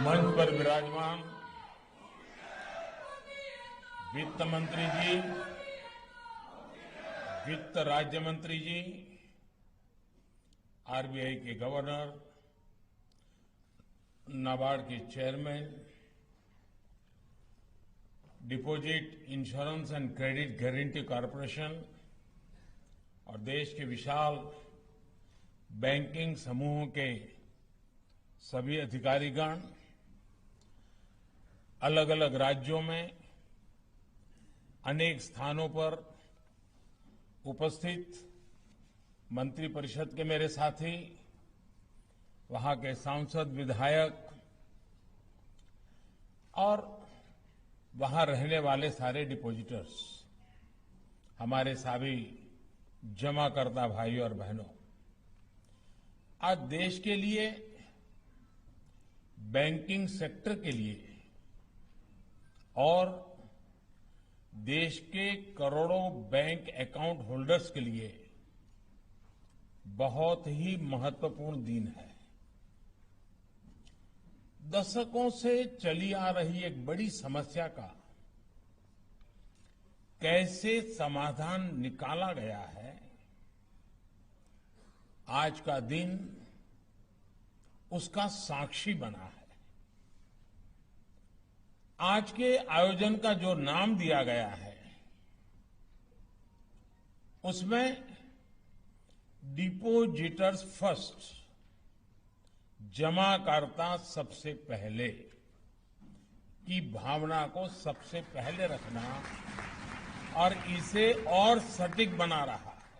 मंच पर विराजमान वित्त मंत्री जी, वित्त राज्य मंत्री जी, आरबीआई के गवर्नर, नाबार्ड के chairman, deposit insurance and credit guarantee corporation और देश के विशाल बैंकिंग समूहों के सभी अधिकारीगण, अलग अलग राज्यों में अनेक स्थानों पर उपस्थित मंत्रिपरिषद के मेरे साथी, वहां के सांसद, विधायक और वहां रहने वाले सारे डिपॉजिटर्स, हमारे सभी जमाकर्ता भाई और बहनों, आज देश के लिए, बैंकिंग सेक्टर के लिए और देश के करोड़ों बैंक अकाउंट होल्डर्स के लिए बहुत ही महत्वपूर्ण दिन है। दशकों से चली आ रही एक बड़ी समस्या का कैसे समाधान निकाला गया है, आज का दिन उसका साक्षी बना है। आज के आयोजन का जो नाम दिया गया है, उसमें डिपॉजिटर्स फर्स्ट, जमाकर्ता सबसे पहले की भावना को सबसे पहले रखना और इसे और सटीक बना रहा है।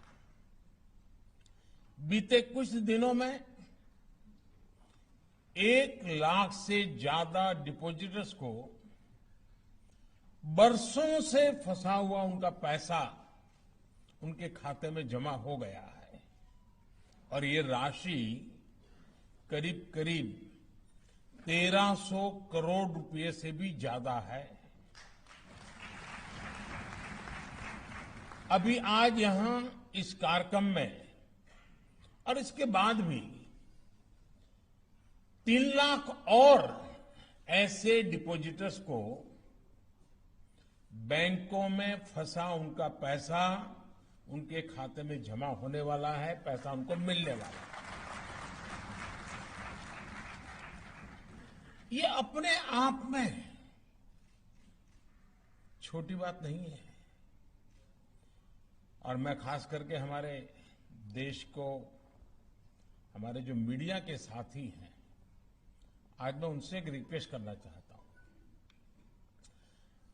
बीते कुछ दिनों में 1 लाख से ज्यादा डिपॉजिटर्स को बरसों से फंसा हुआ उनका पैसा उनके खाते में जमा हो गया है और ये राशि करीब करीब 1300 करोड़ रुपए से भी ज्यादा है। अभी आज यहां इस कार्यक्रम में और इसके बाद भी 3 लाख और ऐसे डिपॉजिटर्स को बैंकों में फंसा उनका पैसा उनके खाते में जमा होने वाला है, पैसा उनको मिलने वाला है। ये अपने आप में छोटी बात नहीं है और मैं खास करके हमारे देश को, हमारे जो मीडिया के साथी हैं, आज मैं उनसे एक रिक्वेस्ट करना चाहता हूं।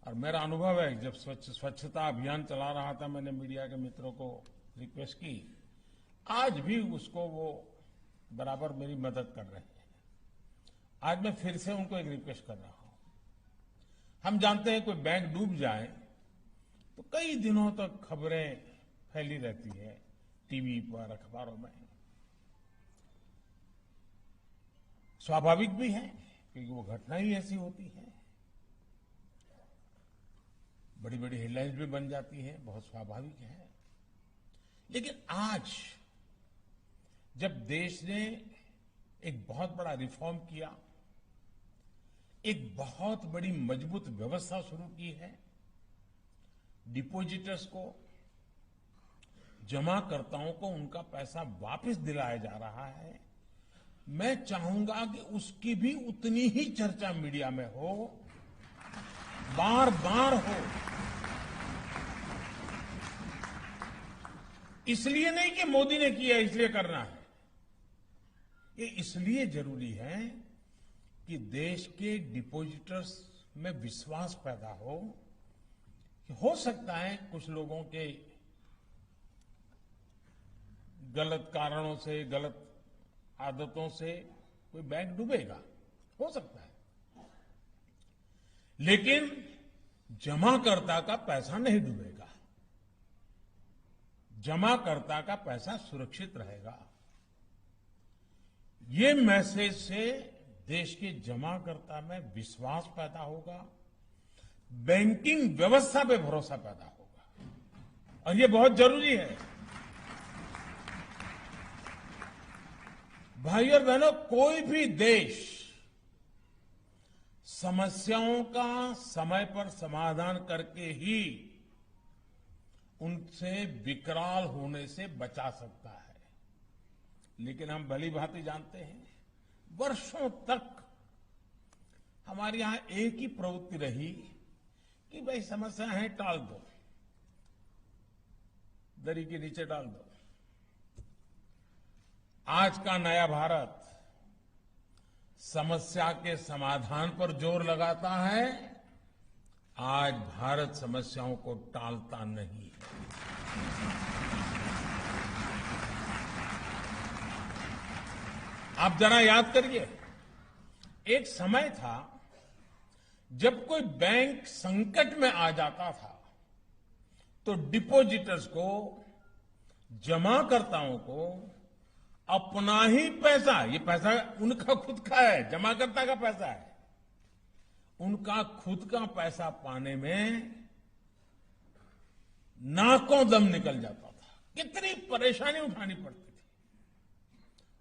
और मेरा अनुभव है, जब स्वच्छता अभियान चला रहा था, मैंने मीडिया के मित्रों को रिक्वेस्ट की, आज भी उसको वो बराबर मेरी मदद कर रहे हैं। आज मैं फिर से उनको एक रिक्वेस्ट कर रहा हूं। हम जानते हैं कोई बैंक डूब जाए तो कई दिनों तक खबरें फैली रहती है, टीवी पर, अखबारों में। स्वाभाविक भी है क्योंकि वो घटना ही ऐसी होती है, बड़ी बड़ी हेडलाइंस भी बन जाती है, बहुत स्वाभाविक है। लेकिन आज जब देश ने एक बहुत बड़ा रिफॉर्म किया, एक बहुत बड़ी मजबूत व्यवस्था शुरू की है, डिपॉजिटर्स को, जमाकर्ताओं को उनका पैसा वापस दिलाया जा रहा है, मैं चाहूंगा कि उसकी भी उतनी ही चर्चा मीडिया में हो, बार बार हो। इसलिए नहीं कि मोदी ने किया इसलिए करना है, ये इसलिए जरूरी है कि देश के डिपॉजिटर्स में विश्वास पैदा हो। कि हो सकता है कुछ लोगों के गलत कारणों से, गलत आदतों से कोई बैंक डूबेगा, हो सकता है, लेकिन जमाकर्ता का पैसा नहीं डूबेगा, जमाकर्ता का पैसा सुरक्षित रहेगा। ये मैसेज से देश के जमाकर्ता में विश्वास पैदा होगा, बैंकिंग व्यवस्था पे भरोसा पैदा होगा और ये बहुत जरूरी है। भाई और बहनों, कोई भी देश समस्याओं का समय पर समाधान करके ही उनसे विकराल होने से बचा सकता है। लेकिन हम भली भांति जानते हैं, वर्षों तक हमारे यहां एक ही प्रवृत्ति रही कि भाई समस्या है, टाल दो, दरी के नीचे डाल दो। आज का नया भारत समस्या के समाधान पर जोर लगाता है। आज भारत समस्याओं को टालता नहीं है। आप जरा याद करिए, एक समय था जब कोई बैंक संकट में आ जाता था तो डिपॉजिटर्स को, जमाकर्ताओं को अपना ही पैसा, ये पैसा उनका खुद का है, जमाकर्ता का पैसा है, उनका खुद का पैसा पाने में नाकों दम निकल जाता था। कितनी परेशानी उठानी पड़ती थी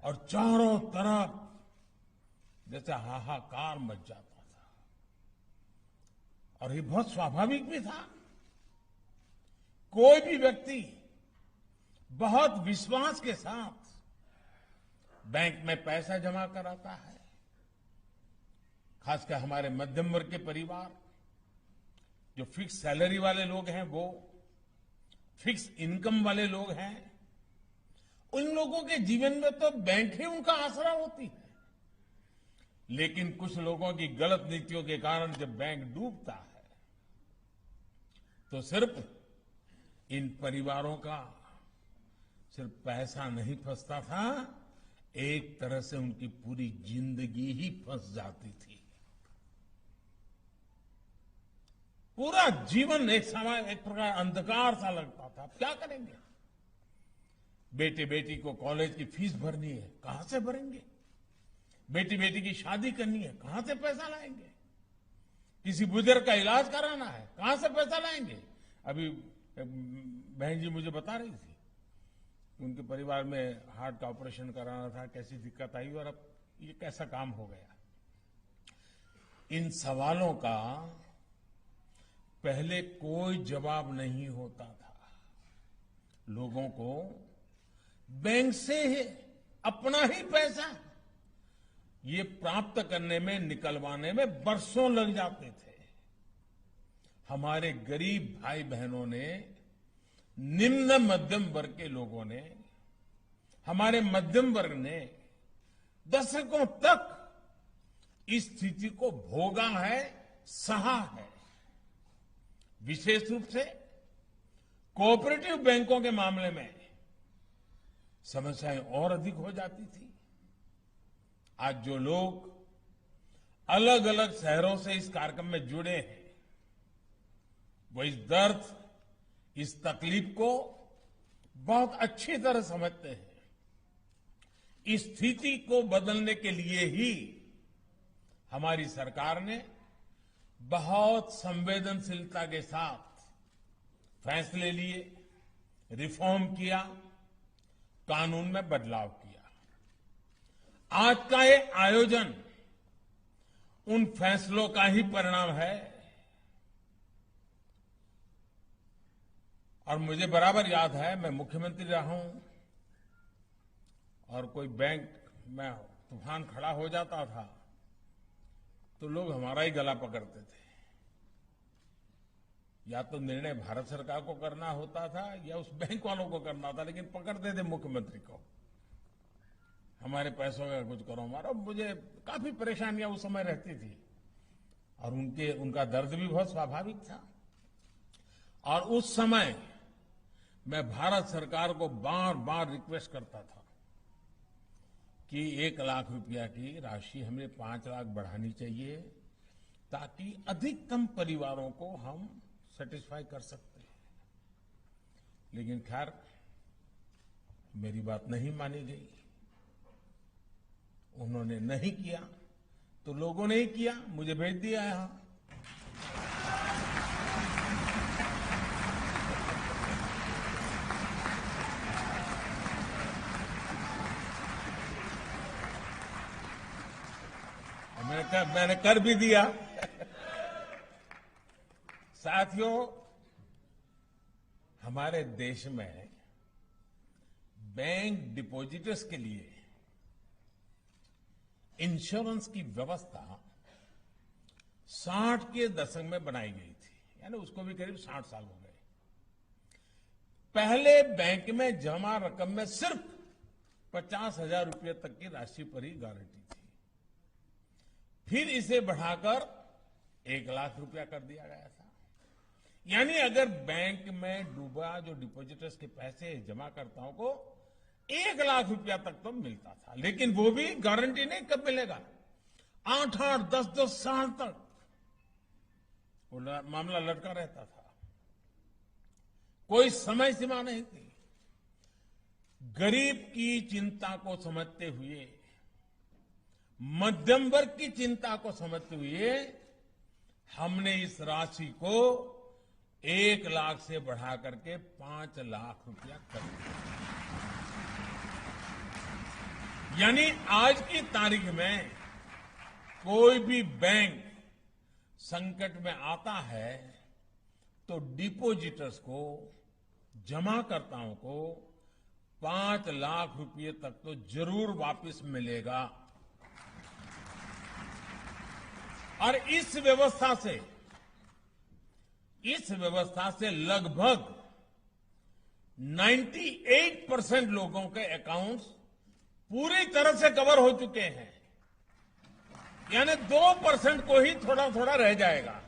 और चारों तरफ जैसे हाहाकार मच जाता था। और ये बहुत स्वाभाविक भी था। कोई भी व्यक्ति बहुत विश्वास के साथ बैंक में पैसा जमा कराता है, खासकर हमारे मध्यम वर्ग के परिवार, जो फिक्स सैलरी वाले लोग हैं, वो फिक्स इनकम वाले लोग हैं, उन लोगों के जीवन में तो बैंक ही उनका आसरा होती है। लेकिन कुछ लोगों की गलत नीतियों के कारण जब बैंक डूबता है तो सिर्फ इन परिवारों का सिर्फ पैसा नहीं फंसता था, एक तरह से उनकी पूरी जिंदगी ही फंस जाती थी। पूरा जीवन एक प्रकार अंधकार सा लगता था। क्या करेंगे? बेटे बेटी को कॉलेज की फीस भरनी है, कहां से भरेंगे? बेटी की शादी करनी है, कहां से पैसा लाएंगे? किसी बुजुर्ग का इलाज कराना है, कहां से पैसा लाएंगे? अभी बहन जी मुझे बता रही थी, उनके परिवार में हार्ट का ऑपरेशन कराना था, कैसी दिक्कत आई और अब ये कैसा काम हो गया। इन सवालों का पहले कोई जवाब नहीं होता था। लोगों को बैंक से अपना ही पैसा ये प्राप्त करने में, निकलवाने में बरसों लग जाते थे। हमारे गरीब भाई बहनों ने, निम्न मध्यम वर्ग के लोगों ने, हमारे मध्यम वर्ग ने दशकों तक इस स्थिति को भोगा है, सहा है। विशेष रूप से कोऑपरेटिव बैंकों के मामले में समस्याएं और अधिक हो जाती थी। आज जो लोग अलग अलग शहरों से इस कार्यक्रम में जुड़े हैं, वो इस दर्द, इस तकलीफ को बहुत अच्छी तरह समझते हैं। इस स्थिति को बदलने के लिए ही हमारी सरकार ने बहुत संवेदनशीलता के साथ फैसले लिए, रिफॉर्म किया, कानून में बदलाव किया। आज का ये आयोजन उन फैसलों का ही परिणाम है। और मुझे बराबर याद है, मैं मुख्यमंत्री रहा हूं और कोई बैंक में तूफान खड़ा हो जाता था तो लोग हमारा ही गला पकड़ते थे। या तो निर्णय भारत सरकार को करना होता था या उस बैंक वालों को करना था, लेकिन पकड़ते थे मुख्यमंत्री को। हमारे पैसों का कुछ करो हमारा। मुझे काफी परेशानियां उस समय रहती थी और उनका दर्द भी बहुत स्वाभाविक था। और उस समय मैं भारत सरकार को बार बार रिक्वेस्ट करता था कि 1 लाख रुपया की राशि हमें 5 लाख बढ़ानी चाहिए, ताकि अधिकतम परिवारों को हम सेटिस्फाई कर सकते हैं। लेकिन खैर, मेरी बात नहीं मानी गई। उन्होंने नहीं किया तो लोगों ने ही किया, मुझे भेज दिया यहां। मैंने कर भी दिया। साथियों, हमारे देश में बैंक डिपॉजिटर्स के लिए इंश्योरेंस की व्यवस्था 60 के दशक में बनाई गई थी, यानी उसको भी करीब 60 साल हो गए। पहले बैंक में जमा रकम में सिर्फ 50,000 रुपये तक की राशि पर ही गारंटी थी। फिर इसे बढ़ाकर 1 लाख रुपया कर दिया गया था। यानी अगर बैंक में डूबा जो डिपॉजिटर्स के पैसे जमाकर्ताओं को 1 लाख रुपया तक तो मिलता था, लेकिन वो भी गारंटी नहीं कब मिलेगा, 8-8, 10-10 साल तक वो मामला लटका रहता था, कोई समय सीमा नहीं थी। गरीब की चिंता को समझते हुए, मध्यम वर्ग की चिंता को समझते हुए हमने इस राशि को 1 लाख से बढ़ा करके 5 लाख रुपया कर दिया। यानी आज की तारीख में कोई भी बैंक संकट में आता है तो डिपॉजिटर्स को, जमाकर्ताओं को 5 लाख रुपये तक तो जरूर वापस मिलेगा। और इस व्यवस्था से लगभग 98% लोगों के अकाउंट्स पूरी तरह से कवर हो चुके हैं, यानी 2% को ही थोड़ा थोड़ा रह जाएगा।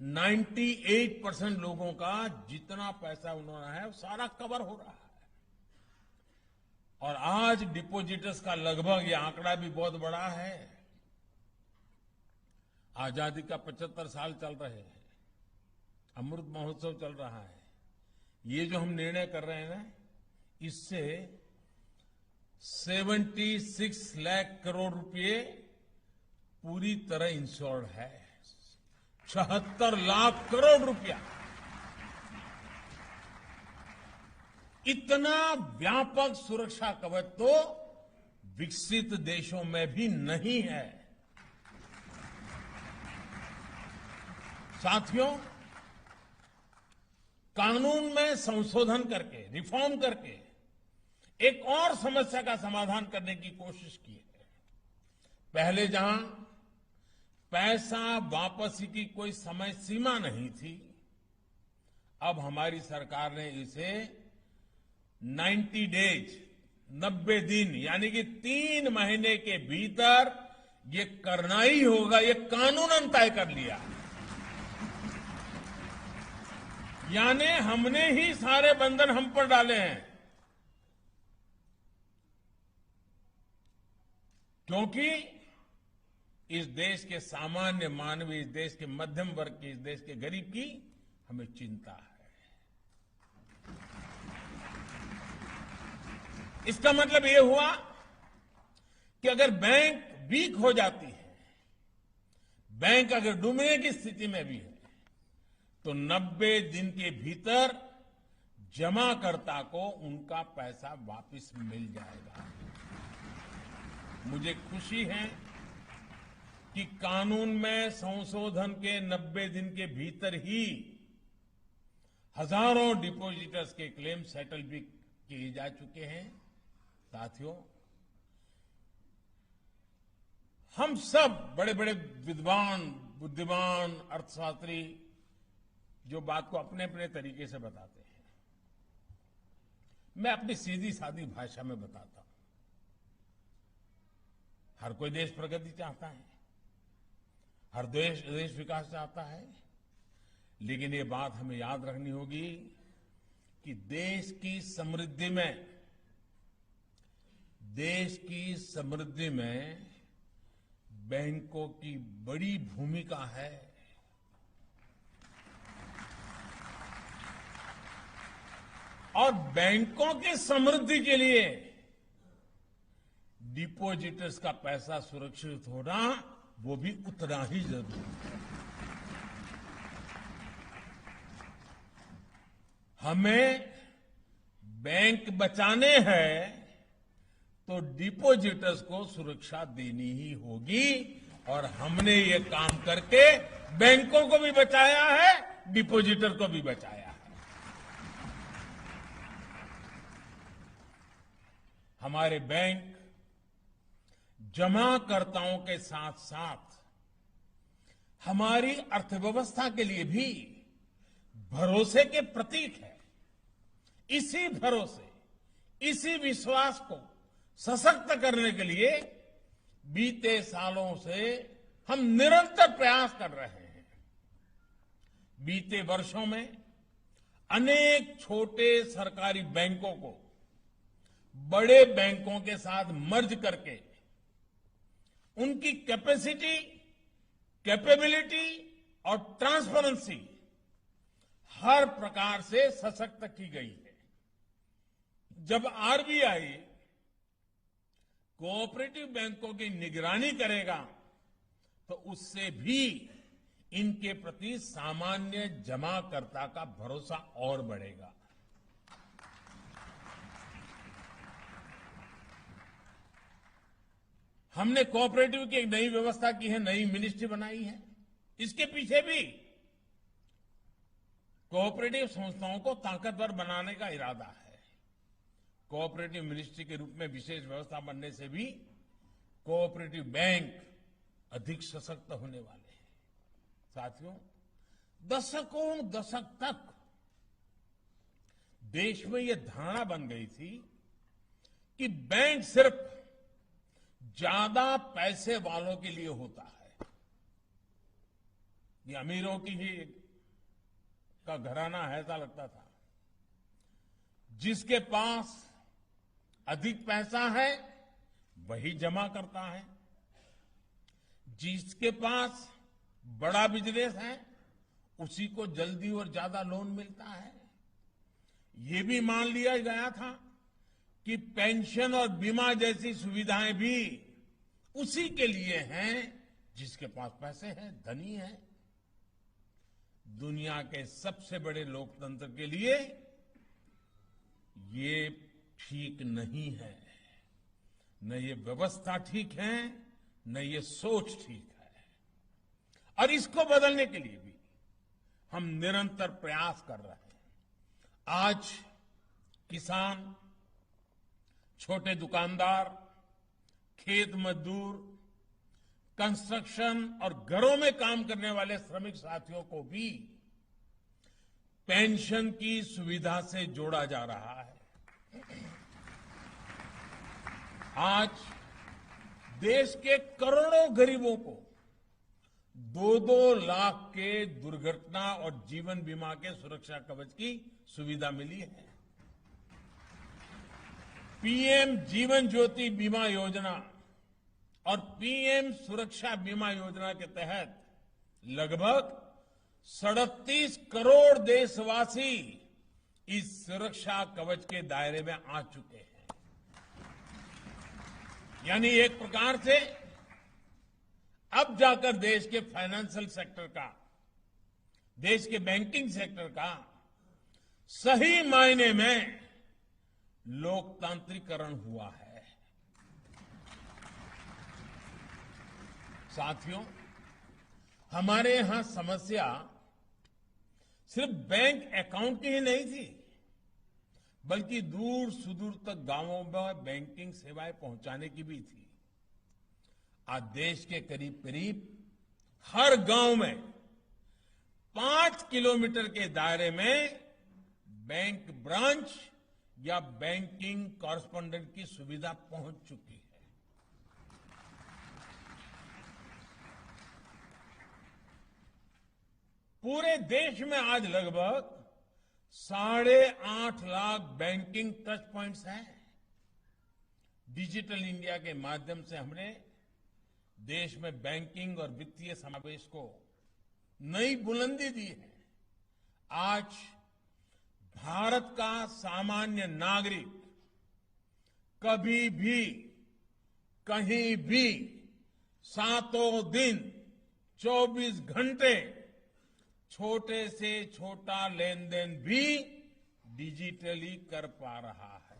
98% लोगों का जितना पैसा उन्होंने है वो सारा कवर हो रहा है। और आज डिपॉजिटर्स का लगभग ये आंकड़ा भी बहुत बड़ा है। आजादी का 75 साल चल रहे हैं, अमृत महोत्सव चल रहा है। ये जो हम निर्णय कर रहे हैं ना, इससे 76 लाख करोड़ रुपए पूरी तरह इंश्योर्ड है। 76 लाख करोड़ रुपया, इतना व्यापक सुरक्षा कवच तो विकसित देशों में भी नहीं है। साथियों, कानून में संशोधन करके, रिफॉर्म करके एक और समस्या का समाधान करने की कोशिश की है। पहले जहां पैसा वापसी की कोई समय सीमा नहीं थी, अब हमारी सरकार ने इसे 90 डेज, 90 दिन, यानी कि 3 महीने के भीतर ये करना ही होगा, ये कानूनन तय कर लिया। यानी हमने ही सारे बंधन हम पर डाले हैं, क्योंकि इस देश के सामान्य मानव, इस देश के मध्यम वर्ग की, इस देश के गरीब की हमें चिंता है। इसका मतलब यह हुआ कि अगर बैंक वीक हो जाती है, बैंक अगर डूबने की स्थिति में भी है, तो 90 दिन के भीतर जमाकर्ता को उनका पैसा वापस मिल जाएगा। मुझे खुशी है कि कानून में संशोधन के 90 दिन के भीतर ही हजारों डिपॉजिटर्स के क्लेम सेटल भी किए जा चुके हैं। साथियों, हम सब बड़े बड़े विद्वान, बुद्धिमान, अर्थशास्त्री जो बात को अपने अपने तरीके से बताते हैं, मैं अपनी सीधी सादी भाषा में बताता हूं। हर कोई देश प्रगति चाहता है, हर देश विकास चाहता है, लेकिन ये बात हमें याद रखनी होगी कि देश की समृद्धि में बैंकों की बड़ी भूमिका है। और बैंकों की समृद्धि के लिए डिपॉजिटर्स का पैसा सुरक्षित होना वो भी उतना ही जरूरी है। हमें बैंक बचाने हैं तो डिपॉजिटर्स को सुरक्षा देनी ही होगी और हमने ये काम करके बैंकों को भी बचाया है, डिपॉजिटर को भी बचाया है। हमारे बैंक जमाकर्ताओं के साथ साथ हमारी अर्थव्यवस्था के लिए भी भरोसे के प्रतीक है। इसी भरोसे, इसी विश्वास को सशक्त करने के लिए बीते सालों से हम निरंतर प्रयास कर रहे हैं। बीते वर्षों में अनेक छोटे सरकारी बैंकों को बड़े बैंकों के साथ मर्ज करके उनकी कैपेसिटी, कैपेबिलिटी और ट्रांसपेरेंसी हर प्रकार से सशक्त की गई है। जब आरबीआई कोऑपरेटिव बैंकों की निगरानी करेगा तो उससे भी इनके प्रति सामान्य जमाकर्ता का भरोसा और बढ़ेगा। हमने कोऑपरेटिव की एक नई व्यवस्था की है, नई मिनिस्ट्री बनाई है। इसके पीछे भी कोऑपरेटिव संस्थाओं को ताकतवर बनाने का इरादा है। कोऑपरेटिव मिनिस्ट्री के रूप में विशेष व्यवस्था बनने से भी कोऑपरेटिव बैंक अधिक सशक्त होने वाले हैं। साथियों, दशकों दशक तक देश में यह धारणा बन गई थी कि बैंक सिर्फ ज्यादा पैसे वालों के लिए होता है। ये अमीरों की ही का घराना है, ऐसा लगता था। जिसके पास अधिक पैसा है वही जमा करता है, जिसके पास बड़ा बिजनेस है उसी को जल्दी और ज्यादा लोन मिलता है। ये भी मान लिया गया था कि पेंशन और बीमा जैसी सुविधाएं भी उसी के लिए हैं जिसके पास पैसे हैं, धनी है। दुनिया के सबसे बड़े लोकतंत्र के लिए ये ठीक नहीं है। न ये व्यवस्था ठीक है, न ये सोच ठीक है। और इसको बदलने के लिए भी हम निरंतर प्रयास कर रहे हैं। आज किसान, छोटे दुकानदार, खेत मजदूर, कंस्ट्रक्शन और घरों में काम करने वाले श्रमिक साथियों को भी पेंशन की सुविधा से जोड़ा जा रहा है। आज देश के करोड़ों गरीबों को 2-2 लाख के दुर्घटना और जीवन बीमा के सुरक्षा कवच की सुविधा मिली है। पीएम जीवन ज्योति बीमा योजना और पीएम सुरक्षा बीमा योजना के तहत लगभग 37 करोड़ देशवासी इस सुरक्षा कवच के दायरे में आ चुके हैं। यानी एक प्रकार से अब जाकर देश के फाइनेंशियल सेक्टर का, देश के बैंकिंग सेक्टर का सही मायने में लोकतांत्रिकरण हुआ है। साथियों, हमारे यहां समस्या सिर्फ बैंक अकाउंट की ही नहीं थी, बल्कि दूर सुदूर तक गांवों में बैंकिंग सेवाएं पहुंचाने की भी थी। आज देश के करीब करीब हर गांव में 5 किलोमीटर के दायरे में बैंक ब्रांच या बैंकिंग कॉरेस्पॉन्डेंट की सुविधा पहुंच चुकी है। पूरे देश में आज लगभग 8.5 लाख बैंकिंग टच पॉइंट्स हैं। डिजिटल इंडिया के माध्यम से हमने देश में बैंकिंग और वित्तीय समावेश को नई बुलंदी दी है। आज भारत का सामान्य नागरिक कभी भी, कहीं भी, सातों दिन, 24 घंटे छोटे से छोटा लेन देन भी डिजिटली कर पा रहा है।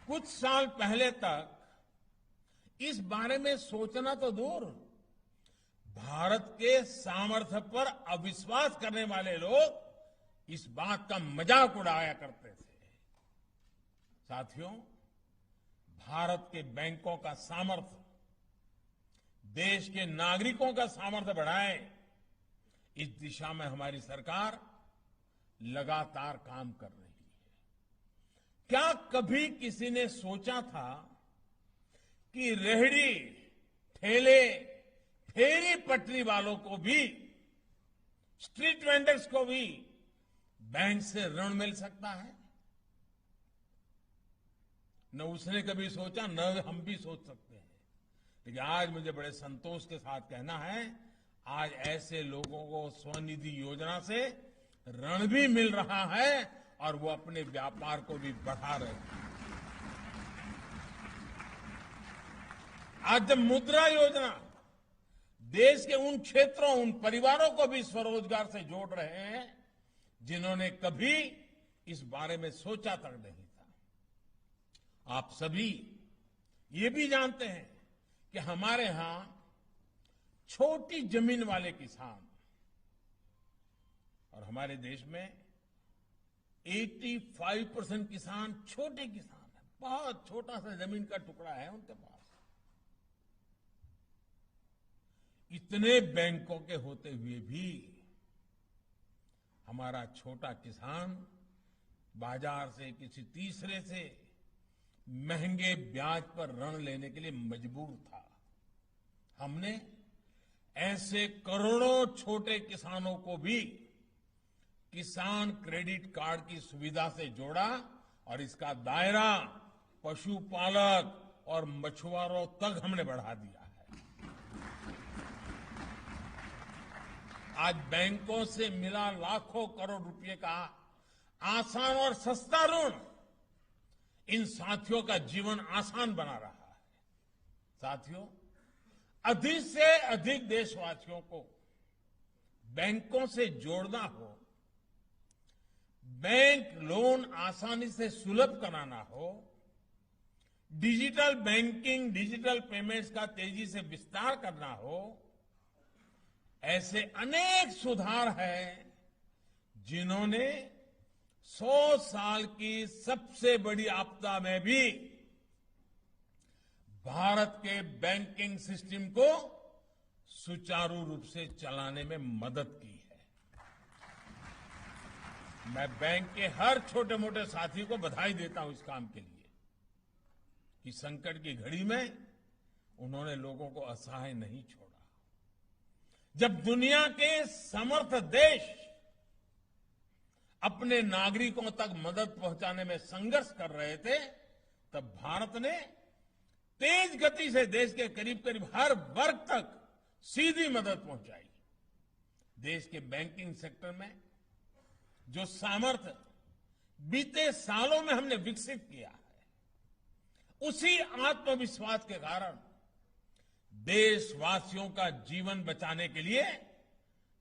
कुछ साल पहले तक इस बारे में सोचना तो दूर, भारत के सामर्थ्य पर अविश्वास करने वाले लोग इस बात का मजाक उड़ाया करते थे। साथियों, भारत के बैंकों का सामर्थ्य देश के नागरिकों का सामर्थ्य बढ़ाए, इस दिशा में हमारी सरकार लगातार काम कर रही है। क्या कभी किसी ने सोचा था कि रेहड़ी, ठेले, फेरी पटरी वालों को भी, स्ट्रीट वेंडर्स को भी बैंक से ऋण मिल सकता है? न उसने कभी सोचा, न हम भी सोच सकते हैं। लेकिन आज मुझे बड़े संतोष के साथ कहना है, आज ऐसे लोगों को स्वनिधि योजना से ऋण भी मिल रहा है और वो अपने व्यापार को भी बढ़ा रहे हैं। आज जब मुद्रा योजना देश के उन क्षेत्रों, उन परिवारों को भी स्वरोजगार से जोड़ रहे हैं जिन्होंने कभी इस बारे में सोचा तक नहीं था। आप सभी ये भी जानते हैं कि हमारे यहां छोटी जमीन वाले किसान, और हमारे देश में 85% किसान छोटे किसान हैं, बहुत छोटा सा जमीन का टुकड़ा है उनके पास। इतने बैंकों के होते हुए भी हमारा छोटा किसान बाजार से किसी तीसरे से महंगे ब्याज पर ऋण लेने के लिए मजबूर था। हमने ऐसे करोड़ों छोटे किसानों को भी किसान क्रेडिट कार्ड की सुविधा से जोड़ा और इसका दायरा पशुपालक और मछुआरों तक हमने बढ़ा दिया है। आज बैंकों से मिला लाखों करोड़ रुपए का आसान और सस्ता ऋण इन साथियों का जीवन आसान बना रहा है। साथियों, अधिक से अधिक देशवासियों को बैंकों से जोड़ना हो, बैंक लोन आसानी से सुलभ कराना हो, डिजिटल बैंकिंग, डिजिटल पेमेंट्स का तेजी से विस्तार करना हो, ऐसे अनेक सुधार हैं जिन्होंने 100 साल की सबसे बड़ी आपदा में भी भारत के बैंकिंग सिस्टम को सुचारू रूप से चलाने में मदद की है। मैं बैंक के हर छोटे मोटे साथी को बधाई देता हूं इस काम के लिए कि संकट की घड़ी में उन्होंने लोगों को असहाय नहीं छोड़ा। जब दुनिया के समर्थ देश अपने नागरिकों तक मदद पहुंचाने में संघर्ष कर रहे थे, तब भारत ने तेज गति से देश के करीब करीब हर वर्ग तक सीधी मदद पहुंचाई। देश के बैंकिंग सेक्टर में जो सामर्थ्य बीते सालों में हमने विकसित किया है, उसी आत्मविश्वास के कारण देशवासियों का जीवन बचाने के लिए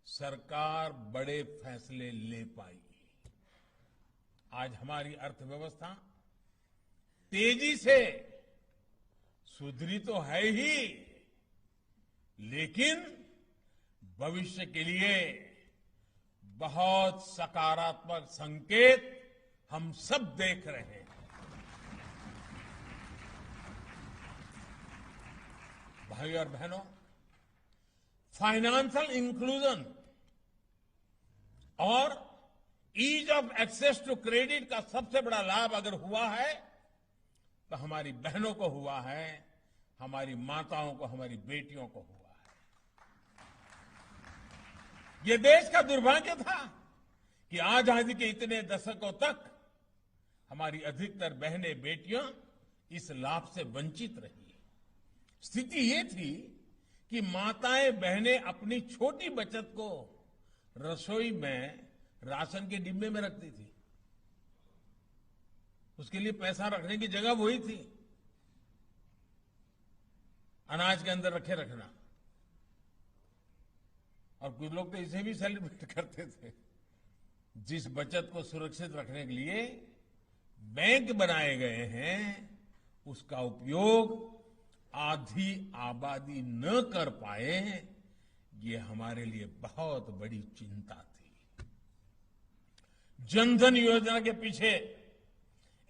सरकार बड़े फैसले ले पाई। आज हमारी अर्थव्यवस्था तेजी से सुधरी तो है ही, लेकिन भविष्य के लिए बहुत सकारात्मक संकेत हम सब देख रहे हैं। भाई और बहनों, फाइनेंशियल इंक्लूजन और ease of access to credit का सबसे बड़ा लाभ अगर हुआ है तो हमारी बहनों को हुआ है, हमारी माताओं को, हमारी बेटियों को हुआ है। ये देश का दुर्भाग्य था कि आजादी के इतने दशकों तक हमारी अधिकतर बहनें, बेटियां इस लाभ से वंचित रही। स्थिति ये थी कि माताएं, बहनें अपनी छोटी बचत को रसोई में राशन के डिब्बे में रखती थी। उसके लिए पैसा रखने की जगह वही थी, अनाज के अंदर रखे रखना। और कुछ लोग तो इसे भी सेलिब्रेट करते थे। जिस बचत को सुरक्षित रखने के लिए बैंक बनाए गए हैं, उसका उपयोग आधी आबादी न कर पाए, ये हमारे लिए बहुत बड़ी चिंता थी। जनधन योजना के पीछे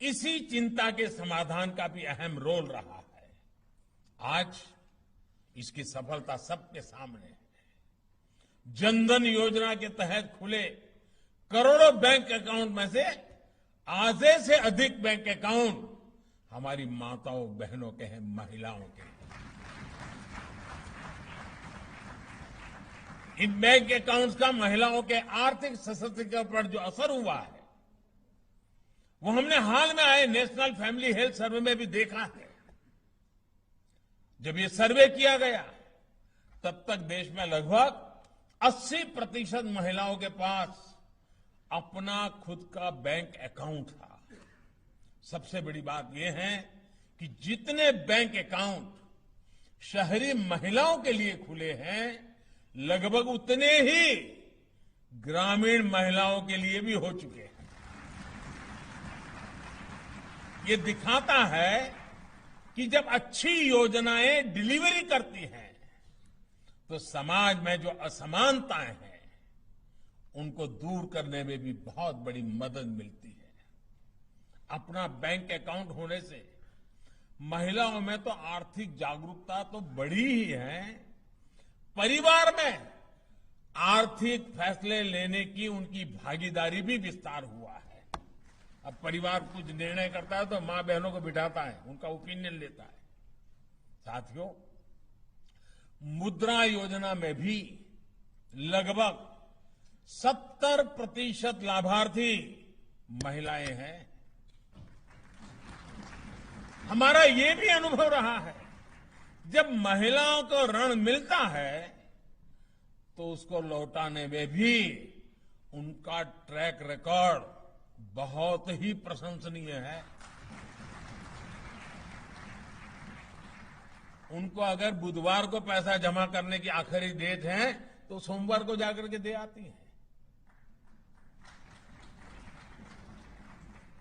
इसी चिंता के समाधान का भी अहम रोल रहा है। आज इसकी सफलता सबके सामने है। जनधन योजना के तहत खुले करोड़ों बैंक अकाउंट में से आधे से अधिक बैंक अकाउंट हमारी माताओं बहनों के हैं, महिलाओं के हैं। इन बैंक अकाउंट्स का महिलाओं के आर्थिक सशक्तिकरण पर जो असर हुआ है, वो हमने हाल में आए नेशनल फैमिली हेल्थ सर्वे में भी देखा है। जब ये सर्वे किया गया, तब तक देश में लगभग 80% महिलाओं के पास अपना खुद का बैंक अकाउंट था। सबसे बड़ी बात यह है कि जितने बैंक अकाउंट शहरी महिलाओं के लिए खुले हैं, लगभग उतने ही ग्रामीण महिलाओं के लिए भी हो चुके हैं। ये दिखाता है कि जब अच्छी योजनाएं डिलीवरी करती हैं, तो समाज में जो असमानताएं हैं, उनको दूर करने में भी बहुत बड़ी मदद मिलती है। अपना बैंक अकाउंट होने से महिलाओं में तो आर्थिक जागरूकता तो बढ़ी ही है, परिवार में आर्थिक फैसले लेने की उनकी भागीदारी भी विस्तार हुआ है। अब परिवार कुछ निर्णय करता है तो मां बहनों को बिठाता है, उनका ओपिनियन लेता है। साथियों, मुद्रा योजना में भी लगभग 70% लाभार्थी महिलाएं हैं। हमारा ये भी अनुभव रहा है, जब महिलाओं को ऋण मिलता है तो उसको लौटाने में भी उनका ट्रैक रिकॉर्ड बहुत ही प्रशंसनीय है। उनको अगर बुधवार को पैसा जमा करने की आखिरी डेट है, तो सोमवार को जाकर के दे आती हैं।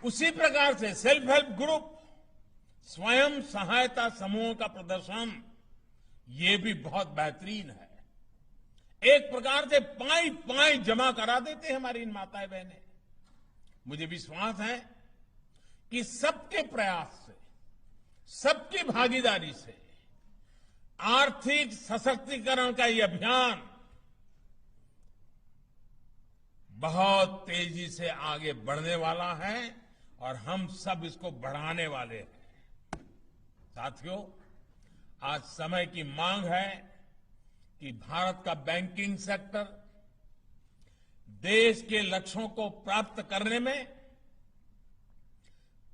उसी प्रकार से सेल्फ हेल्प ग्रुप, स्वयं सहायता समूहों का प्रदर्शन, ये भी बहुत बेहतरीन है। एक प्रकार से पाई पाई जमा करा देते हैं हमारी इन माताएं बहनें। मुझे विश्वास है कि सबके प्रयास से, सबकी भागीदारी से आर्थिक सशक्तिकरण का ये अभियान बहुत तेजी से आगे बढ़ने वाला है और हम सब इसको बढ़ाने वाले हैं। साथियों, आज समय की मांग है कि भारत का बैंकिंग सेक्टर देश के लक्ष्यों को प्राप्त करने में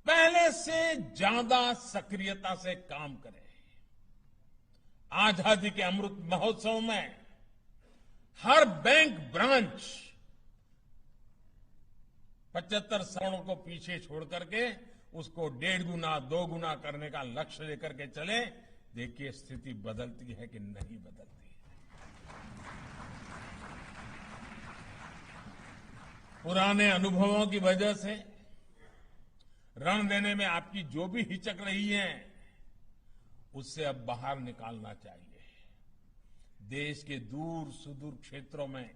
पहले से ज्यादा सक्रियता से काम करे। आजादी के अमृत महोत्सव में हर बैंक ब्रांच 75 करोड़ को पीछे छोड़ करके उसको 1.5 गुना 2 गुना करने का लक्ष्य लेकर के चले। देखिए स्थिति बदलती है कि नहीं बदलती है। पुराने अनुभवों की वजह से ऋण देने में आपकी जो भी हिचक रही है, उससे अब बाहर निकालना चाहिए। देश के दूर सुदूर क्षेत्रों में,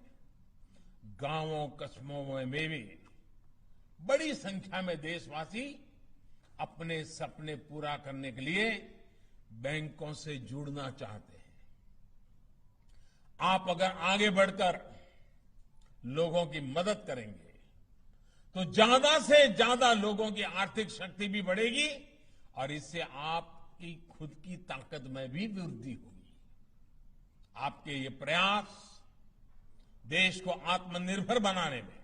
गांवों कस्बों में भी बड़ी संख्या में देशवासी अपने सपने पूरा करने के लिए बैंकों से जुड़ना चाहते हैं। आप अगर आगे बढ़कर लोगों की मदद करेंगे, तो ज्यादा से ज्यादा लोगों की आर्थिक शक्ति भी बढ़ेगी और इससे आपकी खुद की ताकत में भी वृद्धि होगी। आपके ये प्रयास देश को आत्मनिर्भर बनाने में,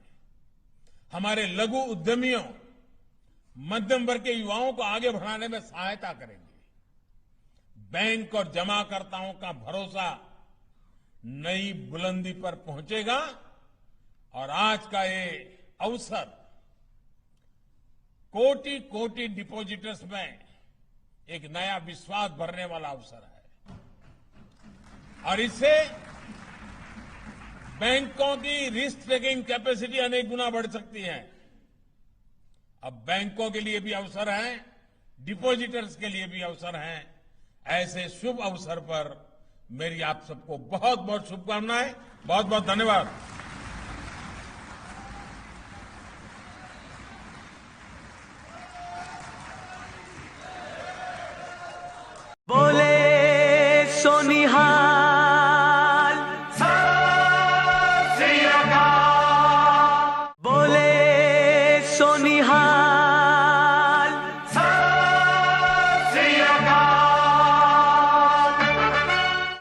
हमारे लघु उद्यमियों, मध्यम वर्ग के युवाओं को आगे बढ़ाने में सहायता करेंगे। बैंक और जमाकर्ताओं का भरोसा नई बुलंदी पर पहुंचेगा और आज का ये अवसर कोटि कोटि डिपॉजिटर्स में एक नया विश्वास भरने वाला अवसर है और इससे बैंकों की रिस्क टेकिंग कैपेसिटी अनेक गुना बढ़ सकती है। अब बैंकों के लिए भी अवसर है डिपॉजिटर्स के लिए भी अवसर हैं। ऐसे शुभ अवसर पर मेरी आप सबको बहुत बहुत शुभकामनाएं, बहुत बहुत धन्यवाद। बोले सोनिहार।